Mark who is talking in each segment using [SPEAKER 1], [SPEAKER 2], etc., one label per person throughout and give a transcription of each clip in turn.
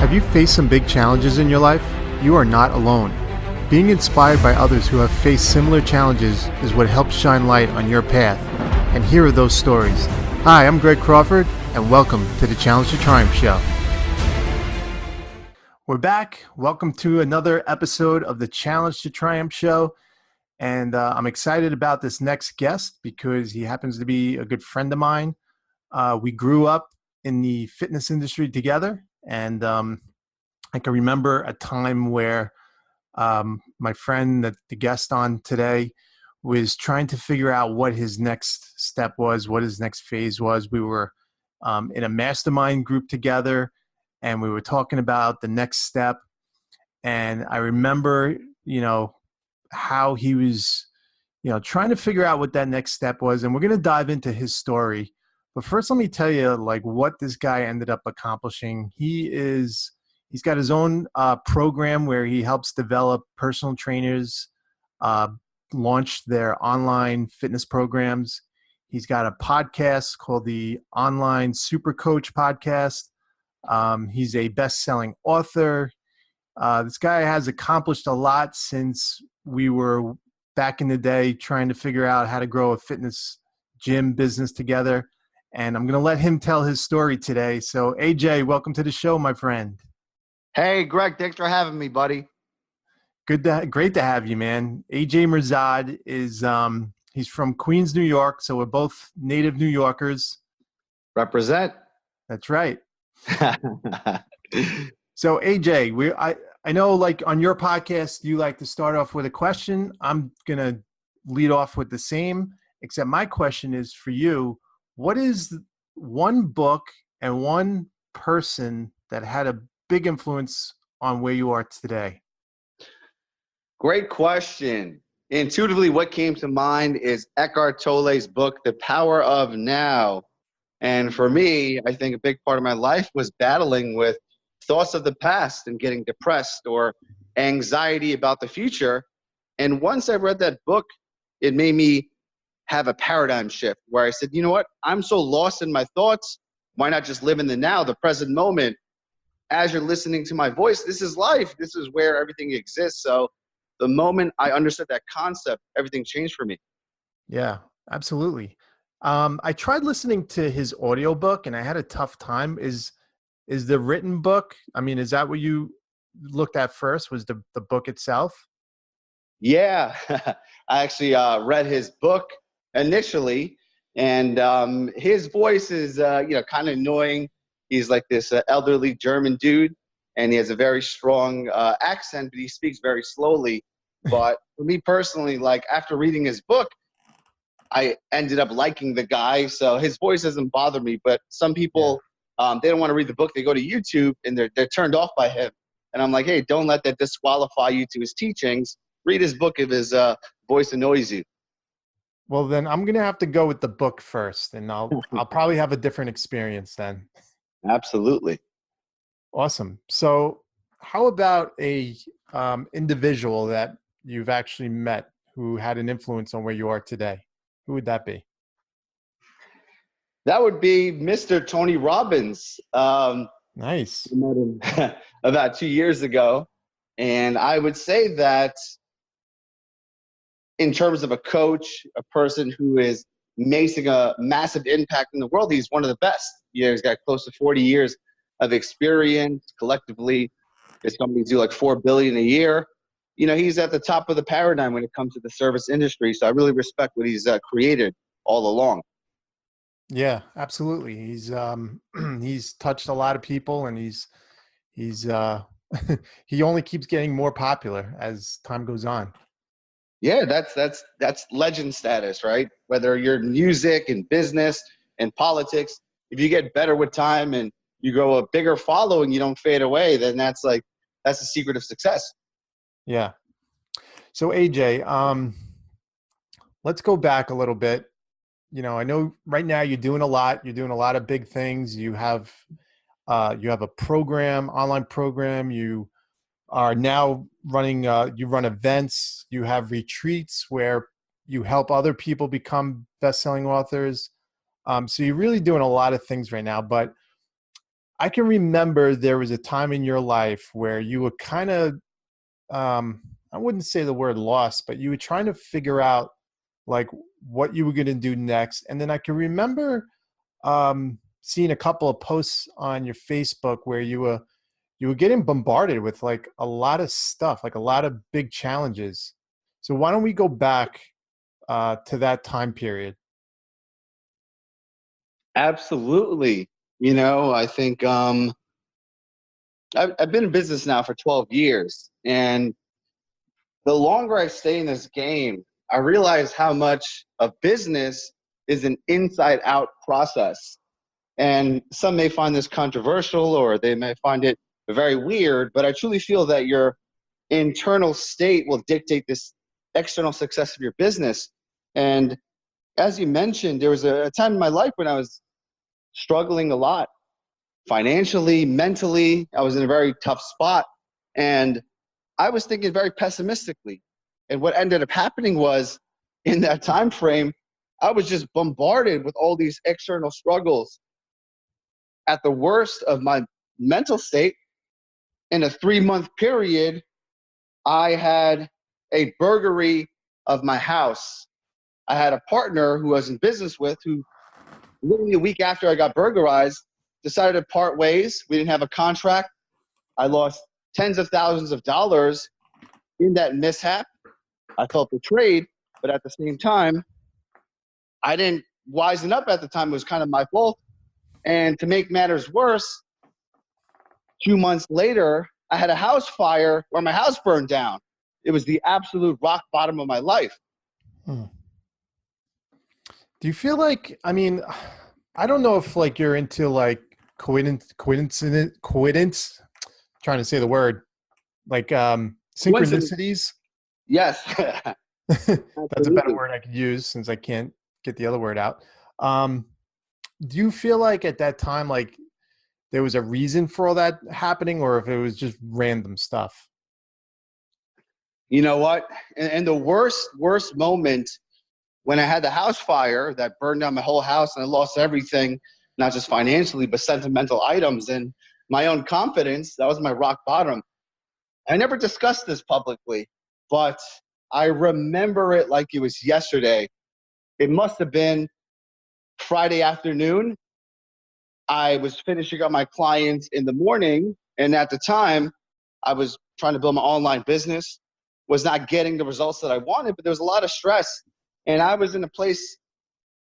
[SPEAKER 1] Have you faced some big challenges in your life? You are not alone. Being inspired by others who have faced similar challenges is what helps shine light on your path. And here are those stories. Hi, I'm Greg Crawford, and welcome to the Challenge to Triumph Show. We're back. Welcome to another episode of the Challenge to Triumph Show. And I'm excited about this next guest because he happens to be a good friend of mine. We grew up in the fitness industry together. And I can remember a time where my friend, the guest on today, was trying to figure out what his next step was, what his next phase was. We were in a mastermind group together, and we were talking about the next step. And I remember, how he was, trying to figure out what that next step was. And we're going to dive into his story. But first, let me tell you, what this guy ended up accomplishing. He's got his own program where he helps develop personal trainers launch their online fitness programs. He's got a podcast called the Online Super Coach Podcast. He's a best-selling author. This guy has accomplished a lot since we were back in the day trying to figure out how to grow a fitness gym business together. And I'm going to let him tell his story today. So, AJ, welcome to the show, my friend.
[SPEAKER 2] Hey, Greg, thanks for having me, buddy.
[SPEAKER 1] Great to have you, man. AJ Mihrzad is he's from Queens, New York, so we're both native New Yorkers.
[SPEAKER 2] Represent.
[SPEAKER 1] That's right. So, AJ, I know, on your podcast, you like to start off with a question. I'm gonna lead off with the same, except my question is for you. What is one book and one person that had a big influence on where you are today?
[SPEAKER 2] Great question. Intuitively, what came to mind is Eckhart Tolle's book, The Power of Now. And for me, I think a big part of my life was battling with thoughts of the past and getting depressed or anxiety about the future. And once I read that book, it made me have a paradigm shift where I said, you know what? I'm so lost in my thoughts. Why not just live in the now, the present moment? As you're listening to my voice, this is life. This is where everything exists. So the moment I understood that concept, everything changed for me.
[SPEAKER 1] Yeah, absolutely. I tried listening to his audiobook and I had a tough time. Is the written book, is that what you looked at first, was the book itself?
[SPEAKER 2] Yeah, I actually read his book initially, and his voice is, kind of annoying. He's like this elderly German dude, and he has a very strong accent, but he speaks very slowly. But for me personally, after reading his book, I ended up liking the guy. So his voice doesn't bother me, but some people, they don't want to read the book. They go to YouTube and they're turned off by him. And I'm like, hey, don't let that disqualify you to his teachings. Read his book if his voice annoys you.
[SPEAKER 1] Well, then I'm going to have to go with the book first, and I'll probably have a different experience then.
[SPEAKER 2] Absolutely.
[SPEAKER 1] Awesome. So how about a individual that you've actually met who had an influence on where you are today? Who would that be?
[SPEAKER 2] That would be Mr. Tony Robbins.
[SPEAKER 1] Nice.
[SPEAKER 2] I met him about 2 years ago. And I would say that in terms of a coach, a person who is making a massive impact in the world, he's one of the best. He's got close to 40 years of experience. Collectively, his companies do like $4 billion a year. He's at the top of the paradigm when it comes to the service industry. So I really respect what he's created all along.
[SPEAKER 1] Yeah, absolutely. He's he's touched a lot of people, and he's he only keeps getting more popular as time goes on.
[SPEAKER 2] Yeah, that's legend status, right? Whether you're in music and business and politics, if you get better with time and you grow a bigger following, you don't fade away, then that's the secret of success.
[SPEAKER 1] Yeah. So AJ, let's go back a little bit. I know right now you're doing a lot. You're doing a lot of big things. You have a program, online program. You are now running, you run events, you have retreats where you help other people become best-selling authors. So you're really doing a lot of things right now, but I can remember there was a time in your life where you were kind of, I wouldn't say the word lost, but you were trying to figure out like what you were going to do next. And then I can remember seeing a couple of posts on your Facebook where you were getting bombarded with like a lot of stuff, like a lot of big challenges. So why don't we go back to that time period?
[SPEAKER 2] Absolutely. You know, I think I've been in business now for 12 years. And the longer I stay in this game, I realize how much of business is an inside out process. And some may find this controversial or they may find it very weird, but I truly feel that your internal state will dictate this external success of your business. And as you mentioned, there was a time in my life when I was struggling a lot financially, mentally. I was in a very tough spot. And I was thinking very pessimistically. And what ended up happening was in that time frame, I was just bombarded with all these external struggles. At the worst of my mental state, in a 3-month period, I had a burglary of my house. I had a partner who I was in business with who literally a week after I got burglarized decided to part ways. We didn't have a contract. I lost tens of thousands of dollars in that mishap. I felt betrayed, but at the same time, I didn't wisen up at the time. It was kind of my fault. And to make matters worse, 2 months later, I had a house fire where my house burned down. It was the absolute rock bottom of my life.
[SPEAKER 1] Hmm. Do you feel like, I mean, I don't know if like you're into like coincidence, trying to say the word, like
[SPEAKER 2] Coincidence.
[SPEAKER 1] synchronicities.
[SPEAKER 2] Yes,
[SPEAKER 1] That's a better
[SPEAKER 2] absolutely.
[SPEAKER 1] word I could use since I can't get the other word out. Um, do you feel like at that time, like there was a reason for all that happening, or if it was just random stuff?
[SPEAKER 2] You know what? And the worst moment when I had the house fire that burned down my whole house and I lost everything, not just financially, but sentimental items and my own confidence, that was my rock bottom. I never discussed this publicly, but I remember it like it was yesterday. It must have been Friday afternoon. I was finishing up my clients in the morning, and at the time, I was trying to build my online business, was not getting the results that I wanted, but there was a lot of stress. And I was in a place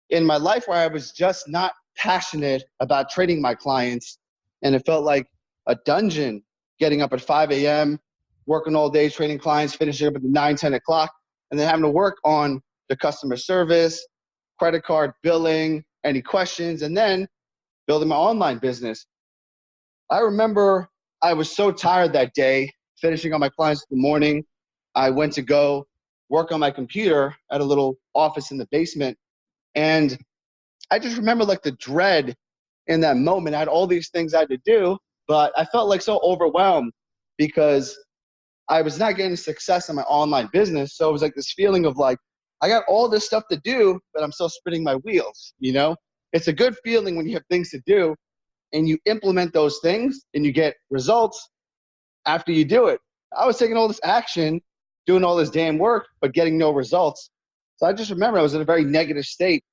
[SPEAKER 2] in my life where I was just not passionate about training my clients. And it felt like a dungeon getting up at 5 a.m., working all day, training clients, finishing up at 9, 10 o'clock, and then having to work on the customer service, credit card billing, any questions, and then building my online business. I remember I was so tired that day, finishing on my clients in the morning. I went to go work on my computer at a little office in the basement. And I just remember like the dread in that moment. I had all these things I had to do, but I felt like so overwhelmed because I was not getting success in my online business. So it was like this feeling of like, I got all this stuff to do, but I'm still spinning my wheels, you know? It's a good feeling when you have things to do and you implement those things and you get results after you do it. I was taking all this action, doing all this damn work, but getting no results. So I just remember I was in a very negative state.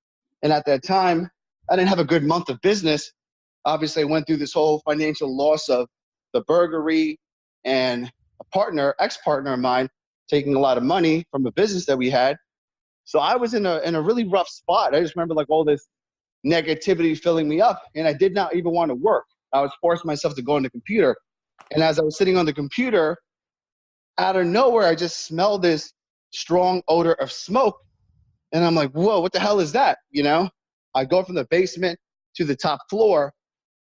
[SPEAKER 2] And at that time, I didn't have a good month of business. Obviously, I went through this whole financial loss of the burglary and a partner, ex-partner of mine, taking a lot of money from a business that we had. So I was in a really rough spot. I just remember like all this negativity filling me up, and I did not even want to work. I was forcing myself to go on the computer. And as I was sitting on the computer, out of nowhere, I just smelled this strong odor of smoke. And I'm like, whoa, what the hell is that? You know, I go from the basement to the top floor.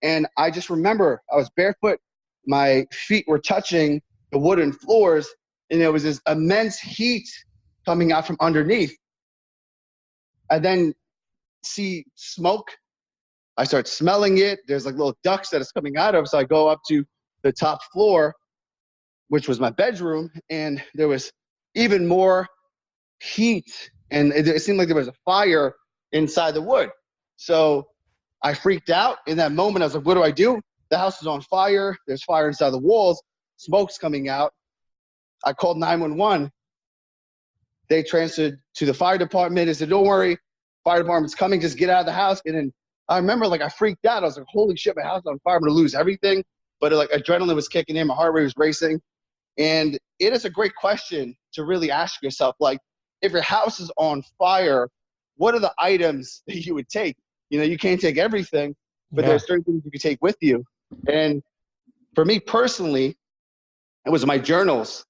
[SPEAKER 2] And I just remember I was barefoot. My feet were touching the wooden floors. And there was this immense heat coming out from underneath. I then see smoke. I start smelling it. There's like little ducts that it's coming out of. So I go up to the top floor, which was my bedroom. And there was even more heat, and it seemed like there was a fire inside the wood. So I freaked out in that moment. I was like, what do I do? the house is on fire. There's fire inside the walls. Smoke's coming out. I called 911. They transferred to the fire department. They said, don't worry, fire department's coming. Just get out of the house. And then I remember, like, I freaked out. I was like, holy shit, my house is on fire. I'm going to lose everything. But like adrenaline was kicking in. My heart rate was racing. And it is a great question to really ask yourself, like, if your house is on fire, what are the items that you would take? You know, you can't take everything, but there's certain things you can take with you. And for me personally, it was my journals.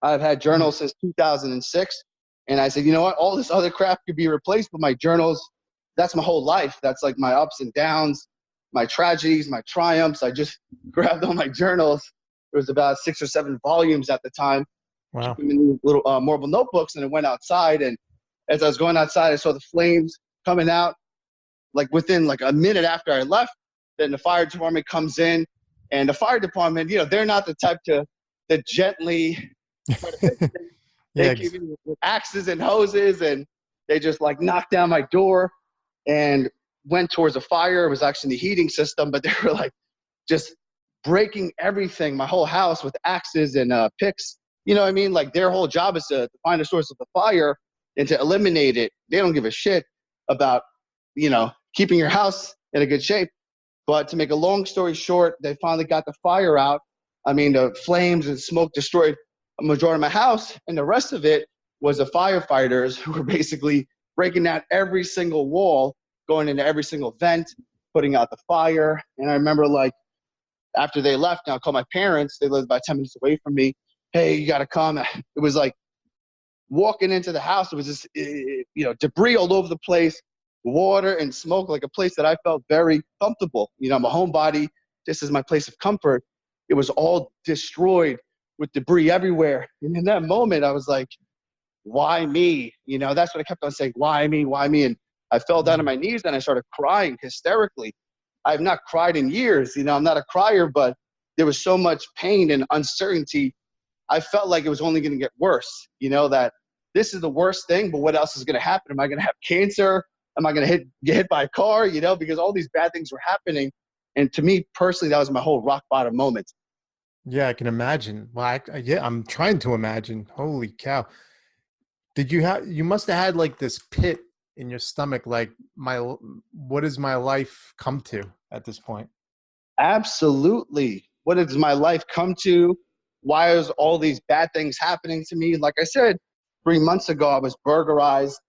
[SPEAKER 2] I've had journals since 2006. And I said, you know what? All this other crap could be replaced, but my journals, that's my whole life. That's like my ups and downs, my tragedies, my triumphs. I just grabbed all my journals. There was about 6 or 7 volumes at the time.
[SPEAKER 1] Wow.
[SPEAKER 2] In these little marble notebooks, and I went outside. And as I was going outside, I saw the flames coming out. Like within like a minute after I left, then the fire department comes in. And the fire department, you know, they're not the type to gently try to fix things. They came in with axes and hoses, and they just like knocked down my door and went towards a fire. It was actually the heating system, but they were like just breaking everything, my whole house, with axes and picks. You know what I mean? Like, their whole job is to find the source of the fire and to eliminate it. They don't give a shit about, you know, keeping your house in a good shape. But to make a long story short, they finally got the fire out. I mean, the flames and smoke destroyed a majority of my house, and the rest of it was the firefighters who were basically breaking down every single wall, going into every single vent, putting out the fire. And I remember, like, after they left, I called my parents. They lived about 10 minutes away from me. Hey, you got to come. It was like walking into the house. It was just, you know, debris all over the place, water and smoke, like a place that I felt very comfortable. You know, I'm a homebody. This is my place of comfort. It was all destroyed with debris everywhere. And in that moment, I was like, why me? You know, that's what I kept on saying. Why me? Why me? And I fell down on my knees and I started crying hysterically. I've not cried in years. You know, I'm not a crier, but there was so much pain and uncertainty. I felt like it was only going to get worse, you know, that this is the worst thing, but what else is going to happen? Am I going to have cancer? Am I going to get hit by a car? You know, because all these bad things were happening. And to me personally, that was my whole rock bottom moment.
[SPEAKER 1] Yeah, I can imagine. Well, I'm trying to imagine. Holy cow. You must have had like this pit in your stomach, like, what does my life come to at this point?
[SPEAKER 2] Absolutely. What does my life come to? Why is all these bad things happening to me? Like I said, 3 months ago, I was burglarized.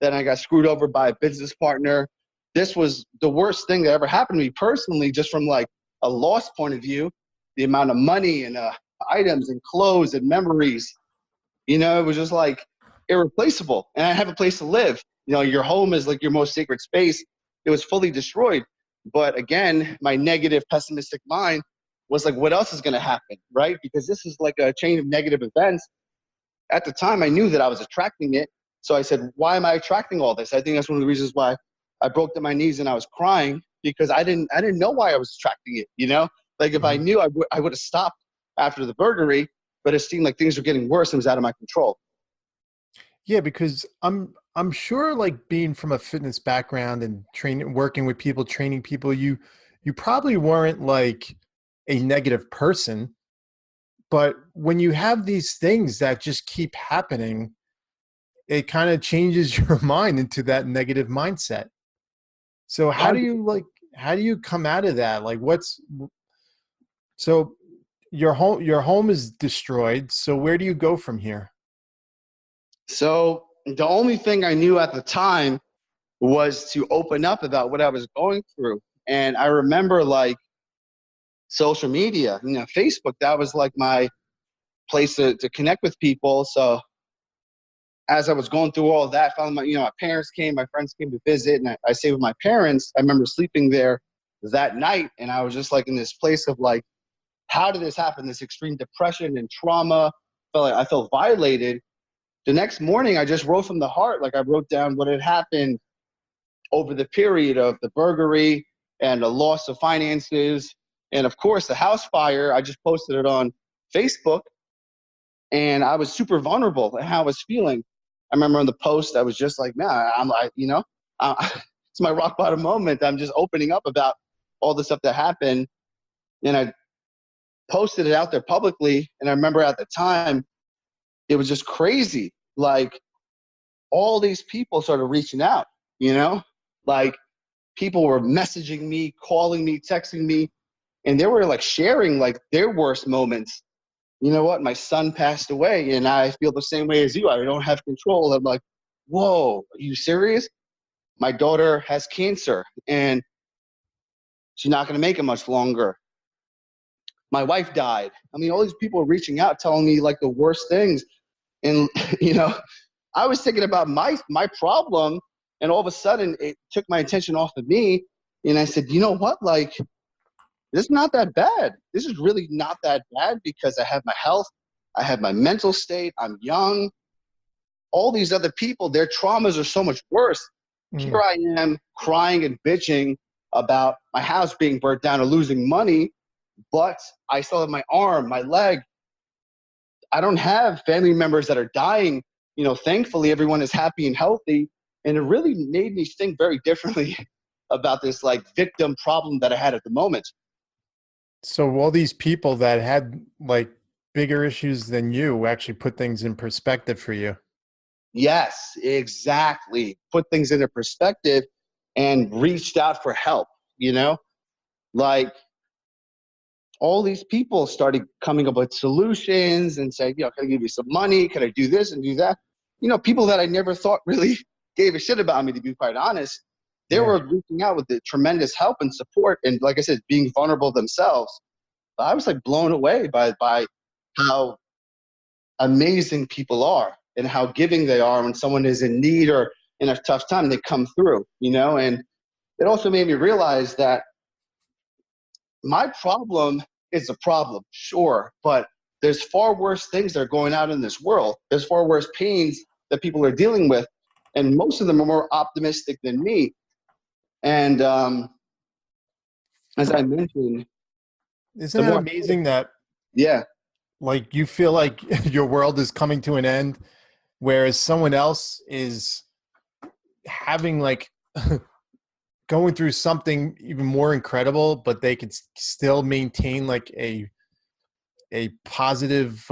[SPEAKER 2] Then I got screwed over by a business partner. This was the worst thing that ever happened to me personally, just from like a loss point of view. The amount of money and items and clothes and memories, you know, it was just like irreplaceable. And I have a place to live. You know, your home is like your most sacred space. It was fully destroyed. But again, my negative, pessimistic mind was like, what else is going to happen, right? Because this is like a chain of negative events. At the time, I knew that I was attracting it. So I said, why am I attracting all this? I think that's one of the reasons why I broke to my knees and I was crying, because I didn't know why I was attracting it, you know? Like, if I knew, I would have stopped after the burglary, but it seemed like things were getting worse and it was out of my control.
[SPEAKER 1] Yeah, because I'm sure, like, being from a fitness background and working with people, training people, you probably weren't like a negative person, but when you have these things that just keep happening, it kind of changes your mind into that negative mindset. So how do you come out of that? Like, so your home is destroyed. So where do you go from here?
[SPEAKER 2] So the only thing I knew at the time was to open up about what I was going through. And I remember, like, social media, you know, Facebook, that was like my place to connect with people. So as I was going through all of that, finally, my parents came, my friends came to visit, and I stayed with my parents. I remember sleeping there that night, and I was just like in this place of like, how did this happen? This extreme depression and trauma. I felt violated. The next morning, I just wrote from the heart. Like, I wrote down what had happened over the period of the burglary and the loss of finances. And of course, the house fire. I just posted it on Facebook, and I was super vulnerable in how I was feeling. I remember on the post, I was just like, man, I'm like, it's my rock bottom moment. I'm just opening up about all the stuff that happened. And I posted it out there publicly. And I remember at the time, it was just crazy. Like, all these people started reaching out, like people were messaging me, calling me, texting me, and they were like sharing like their worst moments. You know what? My son passed away and I feel the same way as you. I don't have control. I'm like, whoa, are you serious? My daughter has cancer and she's not going to make it much longer. My wife died. I mean, all these people are reaching out, telling me like the worst things. And, I was thinking about my problem, and all of a sudden it took my attention off of me. And I said, you know what? Like, this is not that bad. This is really not that bad because I have my health. I have my mental state. I'm young. All these other people, their traumas are so much worse. Here I am crying and bitching about my house being burnt down or losing money, but I still have my arm, my leg. I don't have family members that are dying. Thankfully, everyone is happy and healthy. And it really made me think very differently about this like victim problem that I had at the moment.
[SPEAKER 1] So all these people that had like bigger issues than you actually put things in perspective for you.
[SPEAKER 2] Yes, exactly. Put things into perspective and reached out for help, like all these people started coming up with solutions and saying, can I give you some money? Can I do this and do that? People that I never thought really gave a shit about me, to be quite honest. They were reaching out with the tremendous help and support. And like I said, being vulnerable themselves. I was like blown away by how amazing people are and how giving they are when someone is in need or in a tough time, they come through, and it also made me realize that my problem is a problem, sure, but there's far worse things that are going out in this world. There's far worse pains that people are dealing with, and most of them are more optimistic than me. And as I mentioned,
[SPEAKER 1] isn't that amazing that
[SPEAKER 2] yeah,
[SPEAKER 1] like you feel like your world is coming to an end, whereas someone else is having like going through something even more incredible, but they could still maintain like a positive,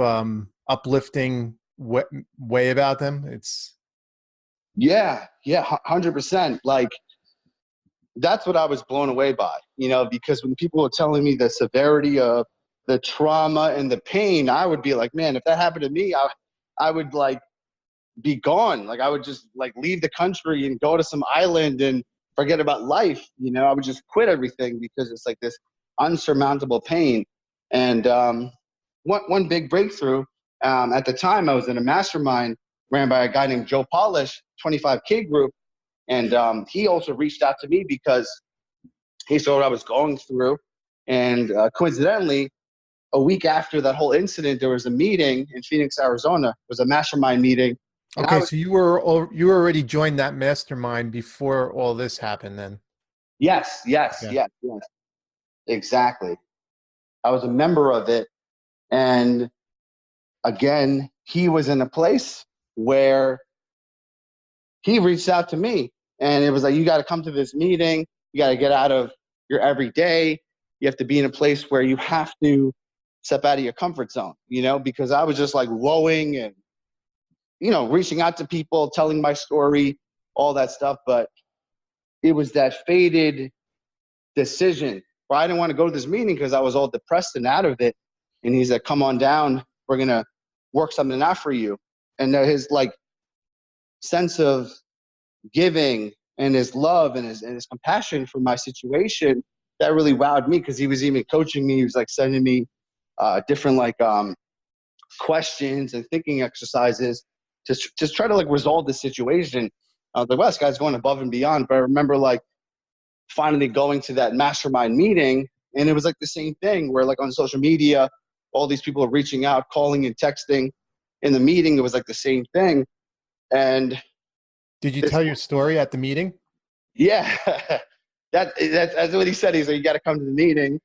[SPEAKER 1] uplifting way about them. It's
[SPEAKER 2] 100%. Like, that's what I was blown away by, because when people were telling me the severity of the trauma and the pain, I would be like, man, if that happened to me, I would like be gone. Like, I would just like leave the country and go to some island and forget about life. I would just quit everything because it's like this unsurmountable pain. And one big breakthrough, at the time I was in a mastermind ran by a guy named Joe Polish, 25K group. And he also reached out to me because he saw what I was going through. And coincidentally, a week after that whole incident, there was a meeting in Phoenix, Arizona. It was a mastermind meeting.
[SPEAKER 1] Okay, so you were already joined that mastermind before all this happened then?
[SPEAKER 2] Yes, exactly. I was a member of it. And again, he was in a place where he reached out to me. And it was like, you got to come to this meeting. You got to get out of your everyday. You have to be in a place where you have to step out of your comfort zone, because I was just like woeing and, reaching out to people, telling my story, all that stuff. But it was that fated decision where I didn't want to go to this meeting because I was all depressed and out of it. And he's like, come on down. We're going to work something out for you. And his like sense of giving and his love and his compassion for my situation, that really wowed me, because he was even coaching me. He was like sending me different like questions and thinking exercises to just try to like resolve the situation. I was like, well, this guy's going above and beyond. But I remember like finally going to that mastermind meeting, and it was like the same thing where like on social media, all these people are reaching out, calling and texting. In the meeting, it was like the same thing. And
[SPEAKER 1] did you tell your story at the meeting?
[SPEAKER 2] Yeah, that's what he said. He's like, you got to come to the meeting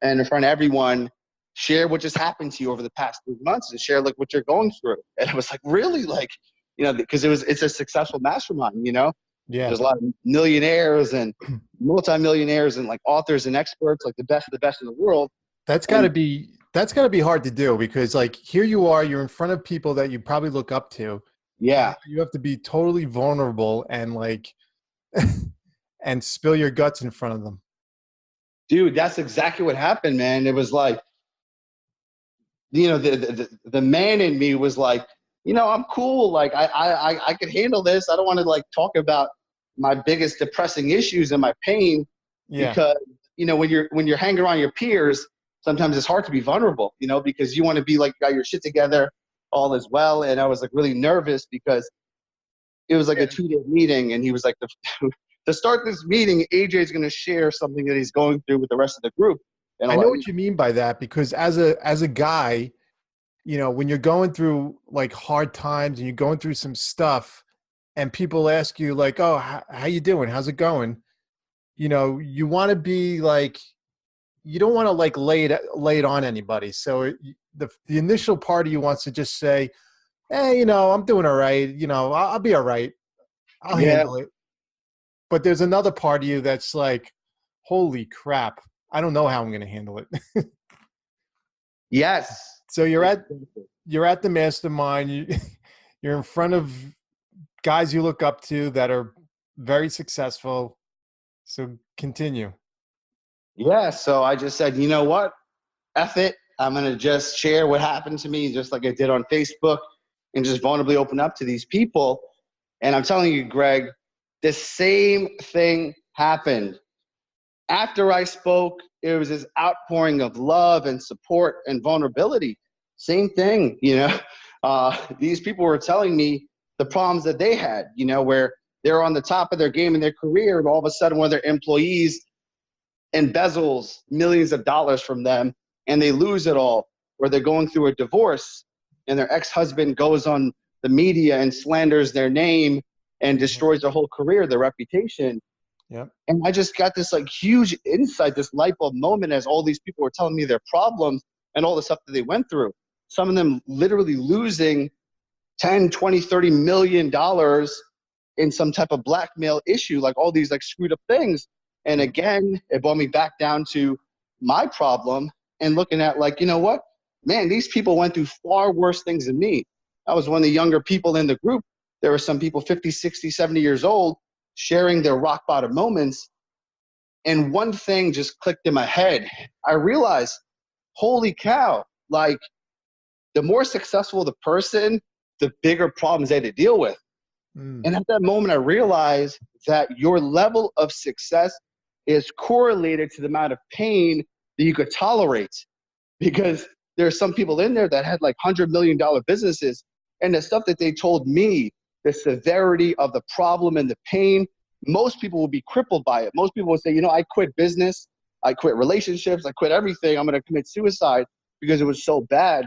[SPEAKER 2] and in front of everyone, share what just happened to you over the past 3 months and share like what you're going through. And I was like, really? Like, because it's a successful mastermind,
[SPEAKER 1] Yeah.
[SPEAKER 2] There's a lot of millionaires and multimillionaires and like authors and experts, like the best of the best in the world. And
[SPEAKER 1] that's got to be hard to do, because like here you are, you're in front of people that you probably look up to, and
[SPEAKER 2] yeah,
[SPEAKER 1] you have to be totally vulnerable and like and spill your guts in front of them.
[SPEAKER 2] dude, that's exactly what happened, man. It was like, the man in me was like, I'm cool. Like I could handle this. I don't want to like talk about my biggest depressing issues and my pain,
[SPEAKER 1] Yeah.
[SPEAKER 2] because when you're hanging around your peers, sometimes it's hard to be vulnerable, because you want to be like you got your shit together, all is well. And I was like really nervous because it was like a 2-day meeting, and he was like, to start this meeting, AJ's going to share something that he's going through with the rest of the group. And
[SPEAKER 1] I
[SPEAKER 2] I'm
[SPEAKER 1] know
[SPEAKER 2] like,
[SPEAKER 1] what you mean by that, because as a guy, when you're going through like hard times and you're going through some stuff, and people ask you like, "Oh, how you doing? How's it going?" You want to be like, you don't want to like lay it on anybody. So the initial part of you wants to just say, "Hey, I'm doing all right. I'll be all right. I'll
[SPEAKER 2] yeah,
[SPEAKER 1] handle it." But there's another part of you that's like, "Holy crap! I don't know how I'm going to handle it."
[SPEAKER 2] yes.
[SPEAKER 1] So you're at the mastermind. You're in front of guys you look up to that are very successful. So continue.
[SPEAKER 2] Yeah. So I just said, you know what? F it. I'm going to just share what happened to me, just like I did on Facebook, and just vulnerably open up to these people. And I'm telling you, Greg, the same thing happened. After I spoke, it was this outpouring of love and support and vulnerability. Same thing, these people were telling me the problems that they had, where they're on the top of their game in their career, and all of a sudden one of their employees embezzles millions of dollars from them, and they lose it all, or they're going through a divorce and their ex-husband goes on the media and slanders their name and destroys their whole career, their reputation.
[SPEAKER 1] Yeah.
[SPEAKER 2] And I just got this like huge insight, this light bulb moment, as all these people were telling me their problems and all the stuff that they went through. Some of them literally losing 10, 20, 30 million dollars in some type of blackmail issue, like all these like screwed up things. And again, it brought me back down to my problem and looking at like, you know what, man, these people went through far worse things than me. I was one of the younger people in the group. There were some people 50, 60, 70 years old sharing their rock bottom moments. And one thing just clicked in my head. I realized, holy cow, like the more successful the person, the bigger problems they had to deal with.
[SPEAKER 1] Mm.
[SPEAKER 2] And at that moment, I realized that your level of success is correlated to the amount of pain that you could tolerate. Because there's some people in there that had like $100 million businesses, and the stuff that they told me, the severity of the problem and the pain, most people would be crippled by it. Most people would say, I quit business, I quit relationships, I quit everything, I'm going to commit suicide because it was so bad.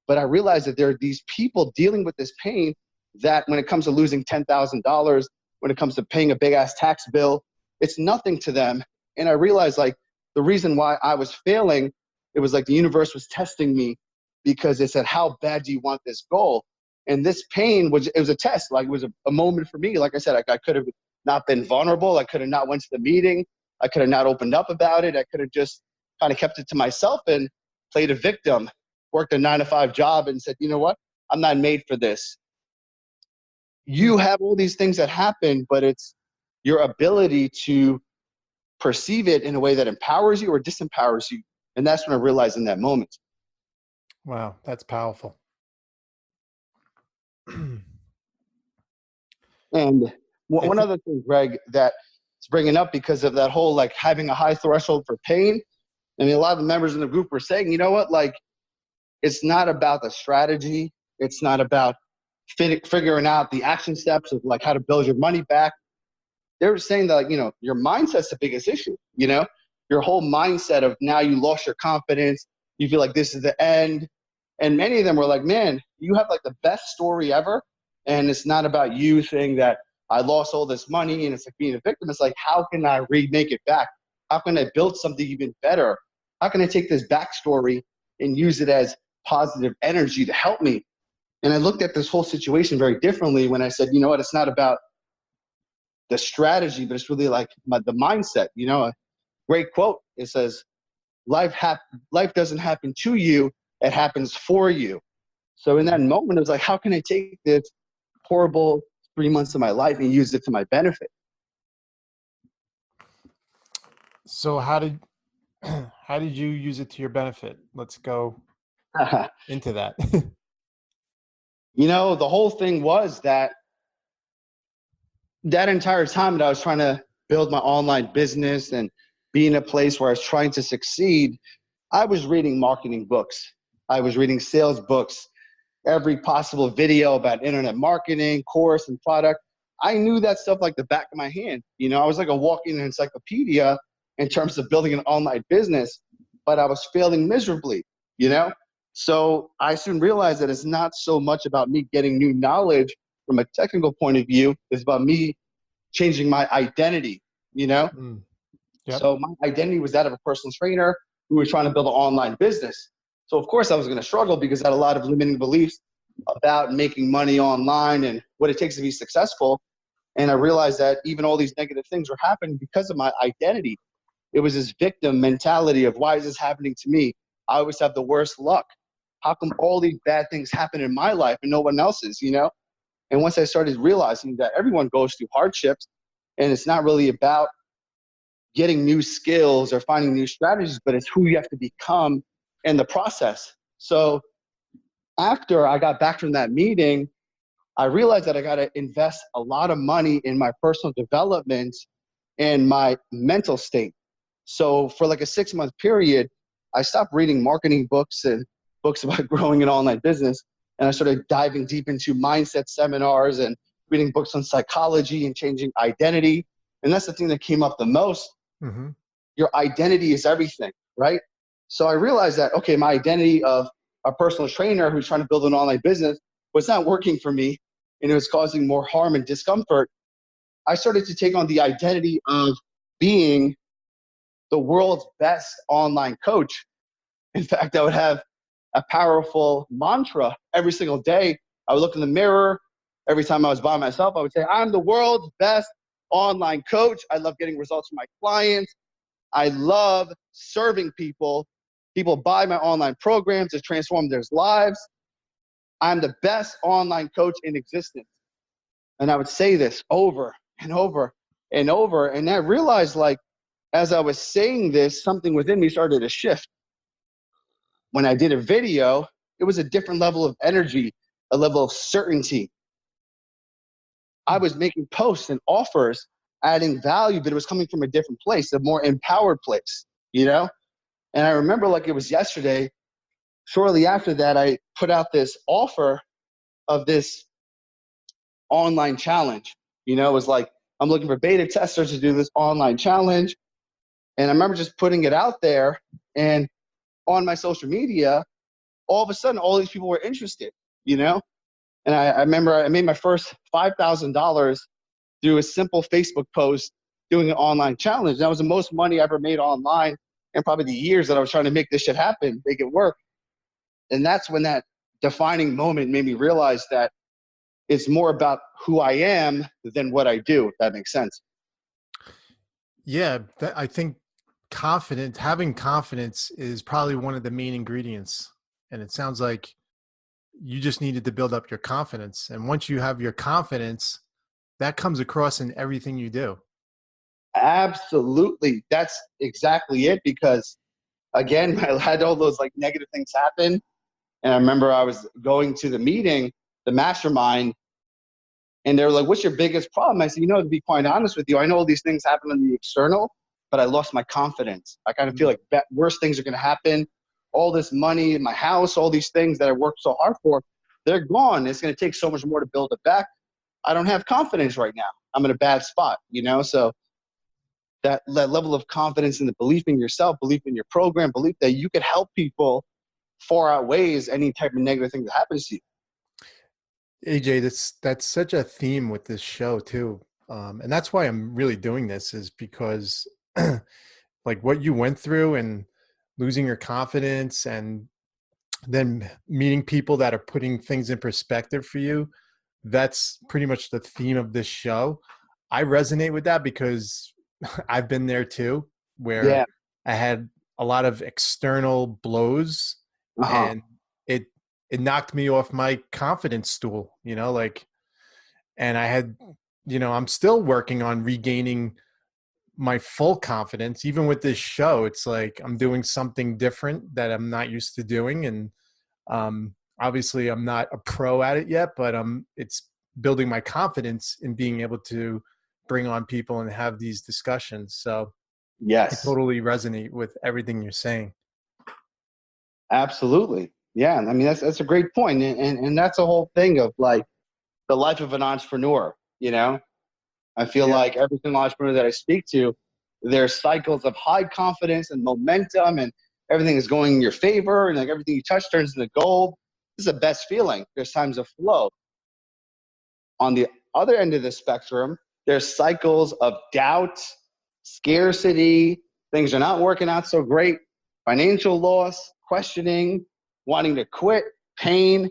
[SPEAKER 2] But I realized that there are these people dealing with this pain that when it comes to losing $10,000, when it comes to paying a big ass tax bill, it's nothing to them. And I realized like the reason why I was failing, it was like the universe was testing me, because it said, how bad do you want this goal? And this pain it was a test. Like it was a moment for me. Like I said, I could have not been vulnerable. I could have not went to the meeting. I could have not opened up about it. I could have just kind of kept it to myself and played a victim, worked a 9-to-5 job and said, you know what? I'm not made for this. You have all these things that happen, but it's your ability to perceive it in a way that empowers you or disempowers you. And that's when I realized in that moment.
[SPEAKER 1] Wow, that's powerful.
[SPEAKER 2] And
[SPEAKER 1] I
[SPEAKER 2] one
[SPEAKER 1] think,
[SPEAKER 2] other thing, Greg, that's bringing up because of that whole like having a high threshold for pain. I mean, a lot of the members in the group were saying, you know what, like it's not about the strategy. It's not about figuring out the action steps of like how to build your money back. They were saying that, like, your mindset's the biggest issue, your whole mindset of now you lost your confidence. You feel like this is the end. And many of them were like, man, you have like the best story ever. And it's not about you saying that I lost all this money and it's like being a victim. It's like, how can I remake it back? How can I build something even better? How can I take this backstory and use it as positive energy to help me? And I looked at this whole situation very differently when I said, you know what, it's not about the strategy, but it's really like the mindset. A great quote. It says, life doesn't happen to you, it happens for you. So in that moment, it was like, how can I take this horrible 3 months of my life and use it to my benefit?
[SPEAKER 1] So how did you use it to your benefit? Let's go into that.
[SPEAKER 2] The whole thing was that entire time that I was trying to build my online business and be in a place where I was trying to succeed, I was reading marketing books. I was reading sales books, every possible video about internet marketing, course, and product. I knew that stuff like the back of my hand. I was like a walking encyclopedia in terms of building an online business, but I was failing miserably, you know? So I soon realized that it's not so much about me getting new knowledge from a technical point of view. It's about me changing my identity, you know?
[SPEAKER 1] Mm, yep.
[SPEAKER 2] So my identity was that of a personal trainer who was trying to build an online business. So of course I was going to struggle because I had a lot of limiting beliefs about making money online and what it takes to be successful. And I realized that even all these negative things were happening because of my identity. It was this victim mentality of, why is this happening to me? I always have the worst luck. How come all these bad things happen in my life and no one else's, And once I started realizing that everyone goes through hardships and it's not really about getting new skills or finding new strategies, but it's who you have to become in the process. So after I got back from that meeting, I realized that I got to invest a lot of money in my personal development and my mental state. So for like a 6-month period, I stopped reading marketing books and books about growing an online business. And I started diving deep into mindset seminars and reading books on psychology and changing identity. And that's the thing that came up the most.
[SPEAKER 1] Mm-hmm.
[SPEAKER 2] Your identity is everything, right? So I realized that, okay, my identity of a personal trainer who's trying to build an online business was not working for me, and it was causing more harm and discomfort. I started to take on the identity of being the world's best online coach. In fact, I would have a powerful mantra every single day. I would look in the mirror. Every time I was by myself, I would say, I'm the world's best online coach. I love getting results from my clients. I love serving people. People buy my online programs to transform their lives. I'm the best online coach in existence. And I would say this over and over and over. And I realized, like, as I was saying this, something within me started to shift. When I did a video, it was a different level of energy, a level of certainty. I was making posts and offers, adding value, but it was coming from a different place, a more empowered place, And I remember like it was yesterday, shortly after that, I put out this offer of this online challenge. It was like, I'm looking for beta testers to do this online challenge. And I remember just putting it out there, and on my social media, all of a sudden, all these people were interested, And I remember I made my first $5,000 through a simple Facebook post doing an online challenge. That was the most money I ever made online in probably the years that I was trying to make this shit happen, make it work. And that's when that defining moment made me realize that it's more about who I am than what I do, if that makes sense.
[SPEAKER 1] Yeah, I think having confidence is probably one of the main ingredients. And it sounds like you just needed to build up your confidence. And once you have your confidence, that comes across in everything you do.
[SPEAKER 2] Absolutely. That's exactly it. Because again, I had all those like negative things happen. And I remember I was going to the meeting, the mastermind, and they were like, what's your biggest problem? I said, to be quite honest with you, I know all these things happen in the external, but I lost my confidence. I kind of feel like worse things are going to happen. All this money in my house, all these things that I worked so hard for, they're gone. It's going to take so much more to build it back. I don't have confidence right now. I'm in a bad spot, So that level of confidence and the belief in yourself, belief in your program, belief that you could help people far outweighs any type of negative thing that happens to you.
[SPEAKER 1] AJ, that's such a theme with this show too. And that's why I'm really doing this, is because like what you went through and losing your confidence and then meeting people that are putting things in perspective for you, that's pretty much the theme of this show. I resonate with that because I've been there too, where
[SPEAKER 2] Yeah.
[SPEAKER 1] I had a lot of external blows,
[SPEAKER 2] Uh-huh.
[SPEAKER 1] and it it knocked me off my confidence stool, like, and I had, I'm still working on regaining my full confidence. Even with this show, it's like I'm doing something different that I'm not used to doing, and obviously I'm not a pro at it yet, but it's building my confidence in being able to bring on people and have these discussions. So I
[SPEAKER 2] Yes,
[SPEAKER 1] totally resonate with everything you're saying.
[SPEAKER 2] absolutely. Yeah, I mean that's a great point, and that's the whole thing of like the life of an entrepreneur. I feel
[SPEAKER 1] Yeah.
[SPEAKER 2] like every single entrepreneur that I speak to, there's cycles of high confidence and momentum, and everything is going in your favor, and like everything you touch turns into gold. This is the best feeling. There's times of flow. On the other end of the spectrum, there's cycles of doubt, scarcity, things are not working out so great, financial loss, questioning, wanting to quit, pain.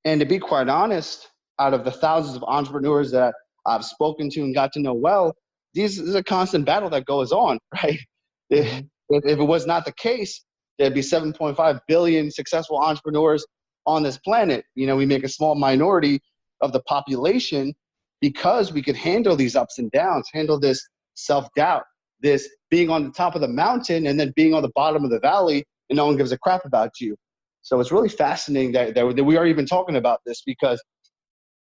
[SPEAKER 2] And to be quite honest, out of the thousands of entrepreneurs that I've spoken to and got to know well, this is a constant battle that goes on, right? If,
[SPEAKER 1] Hmm.
[SPEAKER 2] if it was not the case, there'd be 7.5 billion successful entrepreneurs on this planet. We make a small minority of the population because we could handle these ups and downs, handle this self-doubt, this being on the top of the mountain and then being on the bottom of the valley and no one gives a crap about you. So it's really fascinating that we are even talking about this, because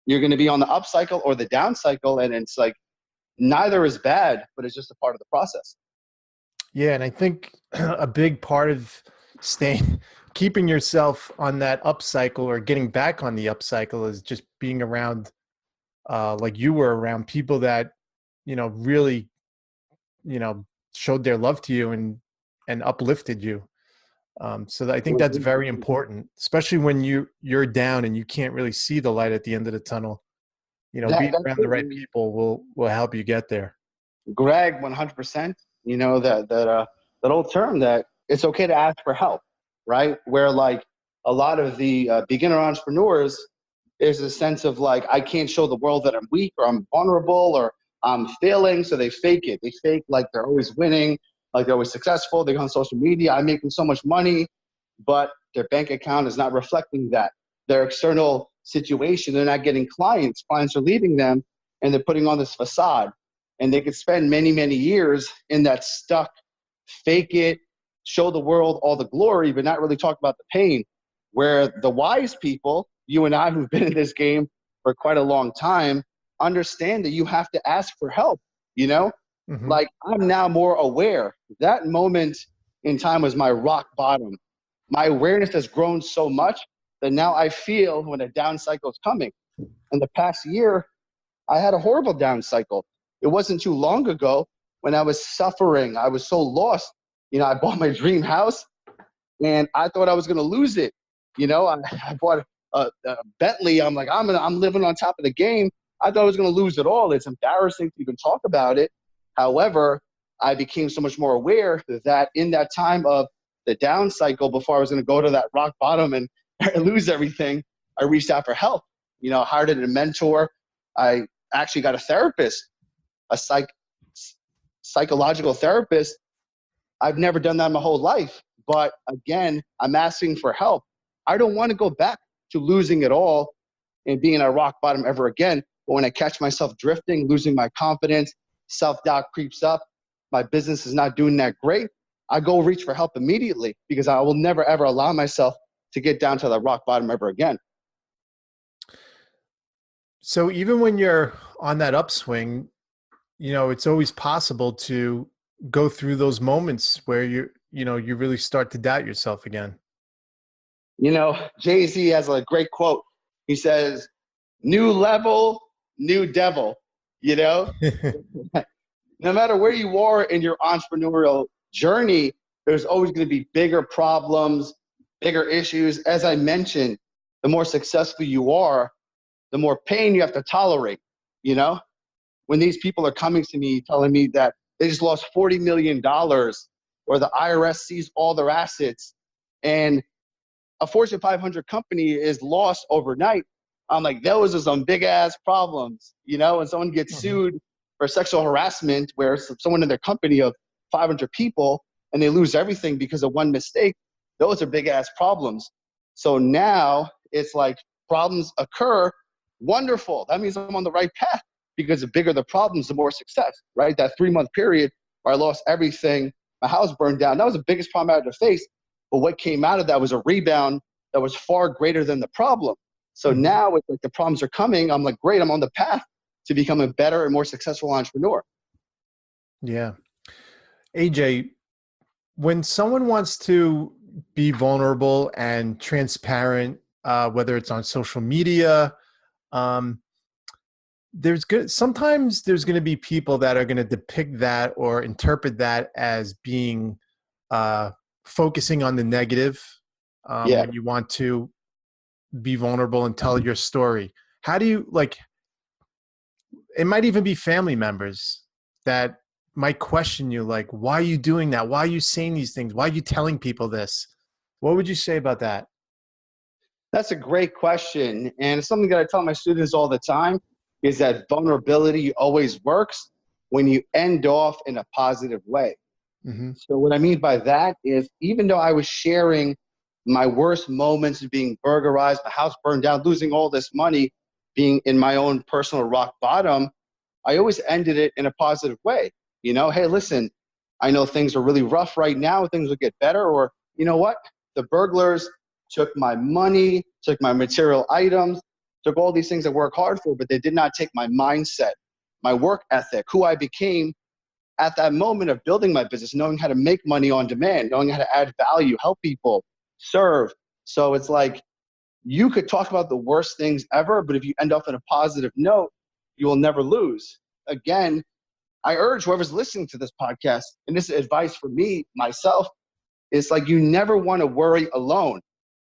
[SPEAKER 2] you're going to be on the up cycle or the down cycle, and it's like neither is bad, but it's just a part of the process.
[SPEAKER 1] Yeah, and I think a big part of staying, keeping yourself on that up cycle or getting back on the up cycle is just being around, like you were around people that, really, you know, showed their love to you and uplifted you. So I think that's very important, especially when you're down and you can't really see the light at the end of the tunnel. Being
[SPEAKER 2] That's
[SPEAKER 1] around the right
[SPEAKER 2] it.
[SPEAKER 1] people will help you get there.
[SPEAKER 2] Greg, 100%. That old term that it's okay to ask for help, right? Where like a lot of the beginner entrepreneurs, there's a sense of like I can't show the world that I'm weak or I'm vulnerable or I'm failing, so they fake it. They fake like they're always winning, like they're always successful. They go on social media, I'm making so much money, but their bank account is not reflecting that. Their external situation, they're not getting clients. Clients are leaving them, and they're putting on this facade, and they could spend many, many years in that stuck, fake it, show the world all the glory, but not really talk about the pain. Where the wise people, you and I who've been in this game for quite a long time, understand that you have to ask for help, you know?
[SPEAKER 1] Hmm.
[SPEAKER 2] Like I'm now more aware. That moment in time was my rock bottom. My awareness has grown so much that now I feel when a down cycle is coming. In the past year, I had a horrible down cycle. It wasn't too long ago when I was suffering. I was so lost. I bought my dream house and I thought I was going to lose it. I bought a Bentley. I'm like, I'm living on top of the game. I thought I was going to lose it all. It's embarrassing to even talk about it. However, I became so much more aware that in that time of the down cycle, before I was going to go to that rock bottom and lose everything, I reached out for help. Hired a mentor. I actually got a therapist, a psychological therapist. I've never done that my whole life. But again, I'm asking for help. I don't want to go back to losing it all and being at rock bottom ever again. But when I catch myself drifting, losing my confidence, self-doubt creeps up, my business is not doing that great, I go reach for help immediately, because I will never, ever allow myself to get down to that rock bottom ever again.
[SPEAKER 1] So even when you're on that upswing, it's always possible to go through those moments where you really start to doubt yourself again.
[SPEAKER 2] Jay-Z has a great quote. He says, new level, new devil. You know, no matter where you are in your entrepreneurial journey, there's always going to be bigger problems, bigger issues. As I mentioned, the more successful you are, the more pain you have to tolerate. You know, when these people are coming to me telling me that they just lost $40 million, or the IRS seized all their assets, and a Fortune 500 company is lost overnight, I'm like, those are some big ass problems, and someone gets
[SPEAKER 1] Hmm.
[SPEAKER 2] sued for sexual harassment where someone in their company of 500 people and they lose everything because of one mistake, those are big ass problems. So now it's like problems occur. Wonderful. That means I'm on the right path, because the bigger the problems, the more success, right? That 3-month period where I lost everything, my house burned down, that was the biggest problem I had to face. But what came out of that was a rebound that was far greater than the problem. So now it's like the problems are coming. I'm like, great, I'm on the path to become a better and more successful entrepreneur.
[SPEAKER 1] Yeah. AJ, when someone wants to be vulnerable and transparent, whether it's on social media, um, sometimes there's going to be people that are going to depict that or interpret that as being focusing on the negative
[SPEAKER 2] Yeah.
[SPEAKER 1] when you want to be vulnerable and tell your story. How do you, like, it might even be family members that might question you, like, why are you doing that? Why are you saying these things? Why are you telling people this? What would you say about that?
[SPEAKER 2] That's a great question. And it's something that I tell my students all the time, is that vulnerability always works when you end off in a positive way.
[SPEAKER 1] Mm-hmm.
[SPEAKER 2] So what I mean by that is, even though I was sharing my worst moments of being burglarized, my house burned down, losing all this money, being in my own personal rock bottom, I always ended it in a positive way. You know, hey, listen, I know things are really rough right now. Things will get better. Or, you know what? The burglars took my money, took my material items, took all these things I work hard for, but they did not take my mindset, my work ethic, who I became at that moment of building my business, knowing how to make money on demand, knowing how to add value, help people, serve. So it's like, you could talk about the worst things ever, but if you end up in a positive note, you will never lose. Again, I urge whoever's listening to this podcast, and this is advice for me, myself, it's like, you never want to worry alone.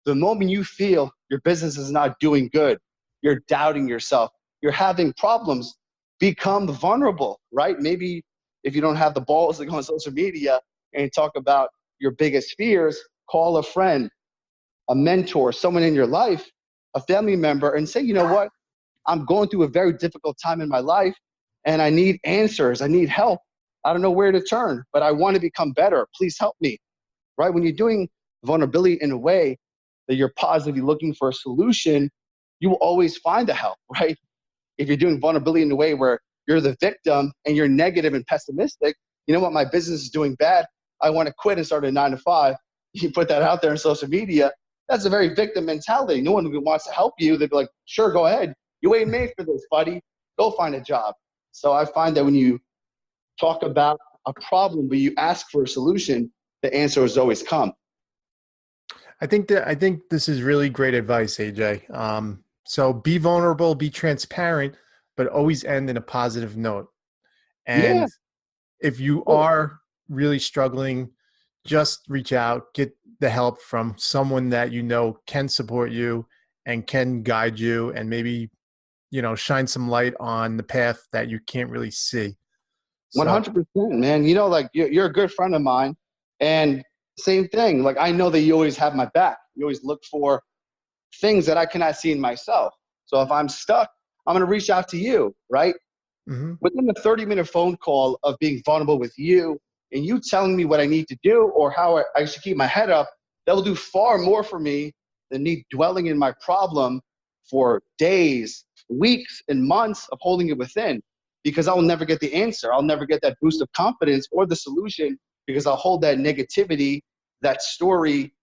[SPEAKER 2] The moment you feel your business is not doing good, you're doubting yourself, you're having problems, become vulnerable, right? Maybe if you don't have the balls to go on social media and talk about your biggest fears, call a friend, a mentor, someone in your life, a family member, and say, you know what? I'm going through a very difficult time in my life, and I need answers. I need help. I don't know where to turn, but I want to become better. Please help me, right? When you're doing vulnerability in a way that you're positively looking for a solution, you will always find the help, right? If you're doing vulnerability in a way where you're the victim and you're negative and pessimistic, you know what? My business is doing bad. I want to quit and start a 9 to 5. You put that out there on social media. That's a very victim mentality. No one wants to help you. They'd be like, sure, go ahead. You ain't made for this, buddy. Go find a job. So I find that when you talk about a problem, but you ask for a solution, the answer has always come.
[SPEAKER 1] I think this is really great advice, AJ. So be vulnerable, be transparent, but always end in a positive note.
[SPEAKER 2] Yeah.
[SPEAKER 1] And if you
[SPEAKER 2] Well,
[SPEAKER 1] are really struggling, just reach out, get the help from someone that you know can support you and can guide you, and maybe, shine some light on the path that you can't really see. So,
[SPEAKER 2] 100%, man. You know, like, you're a good friend of mine. And same thing. Like, I know that you always have my back. You always look for things that I cannot see in myself. So if I'm stuck, I'm going to reach out to you, right?
[SPEAKER 1] mhm.
[SPEAKER 2] Within the 30-minute phone call of being vulnerable with you and you telling me what I need to do or how I should keep my head up, that will do far more for me than me dwelling in my problem for days, weeks, and months of holding it within, because I'll never get the answer. I'll never get that boost of confidence or the solution, because I'll hold that negativity, that story,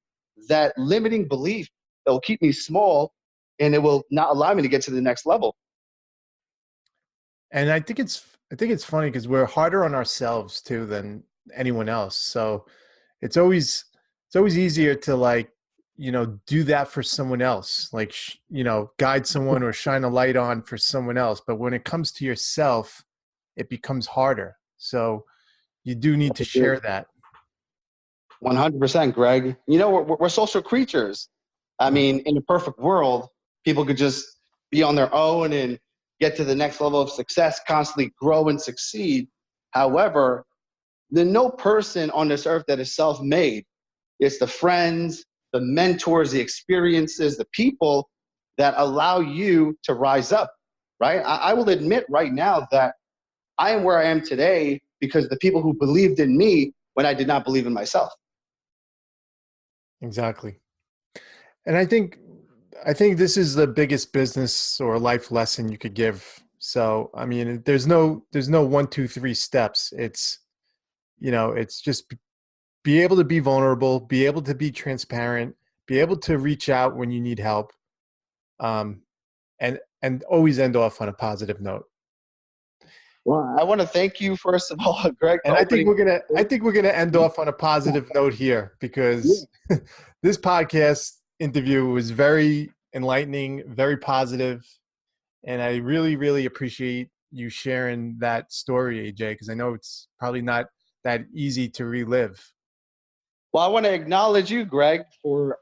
[SPEAKER 2] that limiting belief that will keep me small, and it will not allow me to get to the next level.
[SPEAKER 1] And I think it's funny because we're harder on ourselves too than anyone else. So it's always easier to, like, do that for someone else, like, guide someone or shine a light on for someone else. But when it comes to yourself, it becomes harder. So you do need to share that.
[SPEAKER 2] 100%, Greg. You know, we're social creatures. I mean, in a perfect world, people could just be on their own and get to the next level of success, constantly grow and succeed. However, there's no person on this earth that is self-made. It's the friends, the mentors, the experiences, the people that allow you to rise up, right? I will admit right now that I am where I am today because the people who believed in me when I did not believe in myself.
[SPEAKER 1] Exactly. And I think this is the biggest business or life lesson you could give. So, I mean, there's no 1, 2, 3 steps. It's, it's just be able to be vulnerable, be able to be transparent, be able to reach out when you need help, and always end off on a positive note.
[SPEAKER 2] Well, I want to thank you first of all, Greg.
[SPEAKER 1] And I think we're gonna end off on a positive note here, because this podcast interview was very enlightening, very positive, and I really, really appreciate you sharing that story, AJ, because I know it's probably not that easy to relive.
[SPEAKER 2] Well, I want to acknowledge you, Greg, for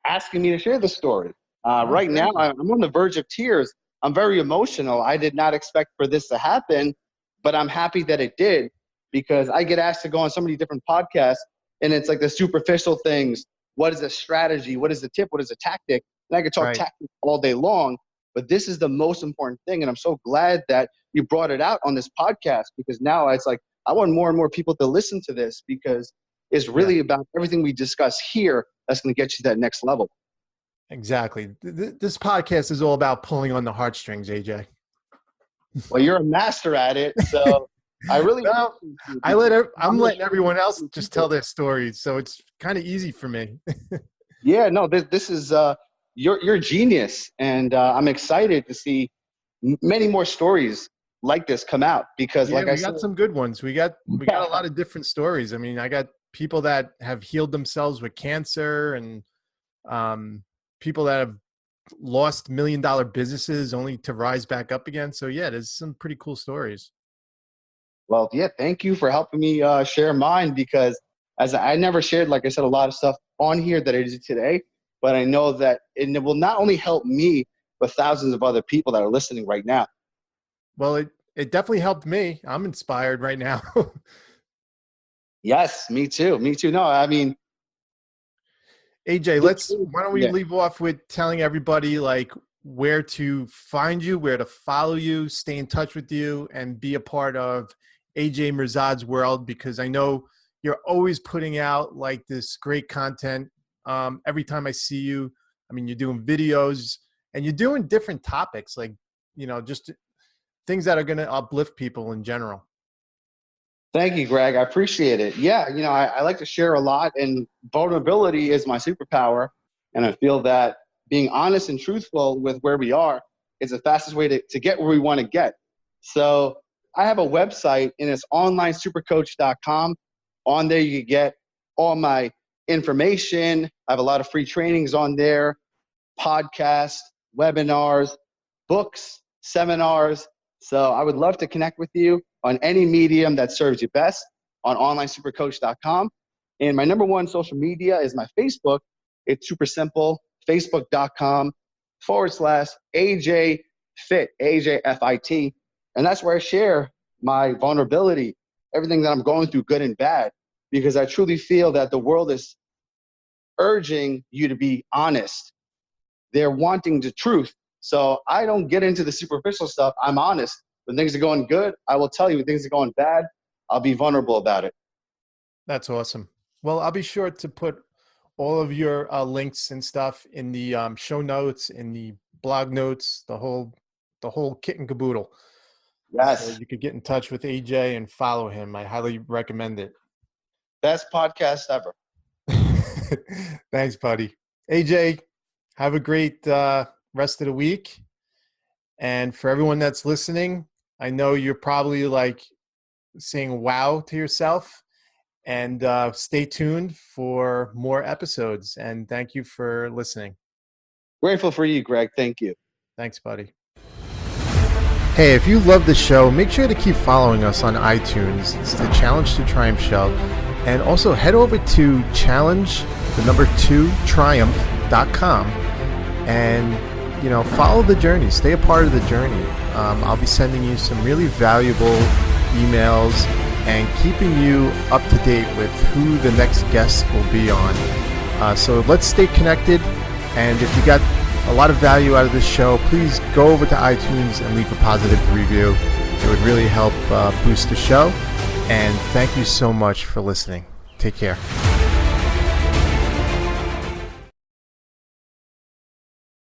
[SPEAKER 2] asking me to share the story. Right now, I'm on the verge of tears. I'm very emotional. I did not expect for this to happen, but I'm happy that it did, because I get asked to go on so many different podcasts, and it's like the superficial things. What is a strategy? What is the tip? What is a tactic? And I could talk tactics all day long, but this is the most important thing. And I'm so glad that you brought it out on this podcast, because now it's like I want more and more people to listen to this, because it's really about everything we discuss here that's going to get you to that next level.
[SPEAKER 1] Exactly. This podcast is all about pulling on the heartstrings, AJ.
[SPEAKER 2] Well, you're a master at it, so I really.
[SPEAKER 1] I'm letting everyone else just tell their stories, so it's kind of easy for me.
[SPEAKER 2] Yeah, no, this is you're genius, and I'm excited to see many more stories like this come out, because, like I said, we got
[SPEAKER 1] some good ones. We got a lot of different stories. I mean, I got people that have healed themselves with cancer, and people that have lost $1 million businesses only to rise back up again. So yeah, there's some pretty cool stories.
[SPEAKER 2] Well, yeah, thank you for helping me share mine, because as I never shared, like I said, a lot of stuff on here that I did today, but I know that it will not only help me, but thousands of other people that are listening right now.
[SPEAKER 1] Well, it definitely helped me. I'm inspired right now.
[SPEAKER 2] Yes, me too. Me too. No, I mean,
[SPEAKER 1] AJ, why don't we leave off with telling everybody like where to find you, where to follow you, stay in touch with you, and be a part of AJ Mihrzad's world, because I know you're always putting out like this great content. Every time I see you, I mean, you're doing videos and you're doing different topics, like, just things that are going to uplift people in general.
[SPEAKER 2] Thank you, Greg. I appreciate it. Yeah, I like to share a lot, and vulnerability is my superpower. And I feel that being honest and truthful with where we are is the fastest way to get where we want to get. So I have a website, and it's onlinesupercoach.com. On there, you can get all my information. I have a lot of free trainings on there, podcasts, webinars, books, seminars. So I would love to connect with you on any medium that serves you best on onlinesupercoach.com. And my number one social media is my Facebook. It's super simple, facebook.com/AJ Fit, AJFIT. And that's where I share my vulnerability, everything that I'm going through, good and bad, because I truly feel that the world is urging you to be honest. They're wanting the truth. So I don't get into the superficial stuff. I'm honest. When things are going good, I will tell you. When things are going bad, I'll be vulnerable about it.
[SPEAKER 1] That's awesome. Well, I'll be sure to put all of your links and stuff in the show notes, in the blog notes, the whole kit and caboodle.
[SPEAKER 2] Yes.
[SPEAKER 1] So you could get in touch with AJ and follow him. I highly recommend it.
[SPEAKER 2] Best podcast ever.
[SPEAKER 1] Thanks, buddy. AJ, have a great rest of the week. And for everyone that's listening, I know you're probably like saying wow to yourself, and stay tuned for more episodes. And thank you for listening.
[SPEAKER 2] Grateful for you, Greg. Thank you.
[SPEAKER 1] Thanks, buddy. Hey, if you love the show, make sure to keep following us on iTunes. It's the Challenge to Triumph show. And also head over to challenge2triumph.com and follow the journey. Stay a part of the journey. I'll be sending you some really valuable emails and keeping you up to date with who the next guest will be on. So let's stay connected. And if you got a lot of value out of this show, please go over to iTunes and leave a positive review. It would really help boost the show. And thank you so much for listening. Take care.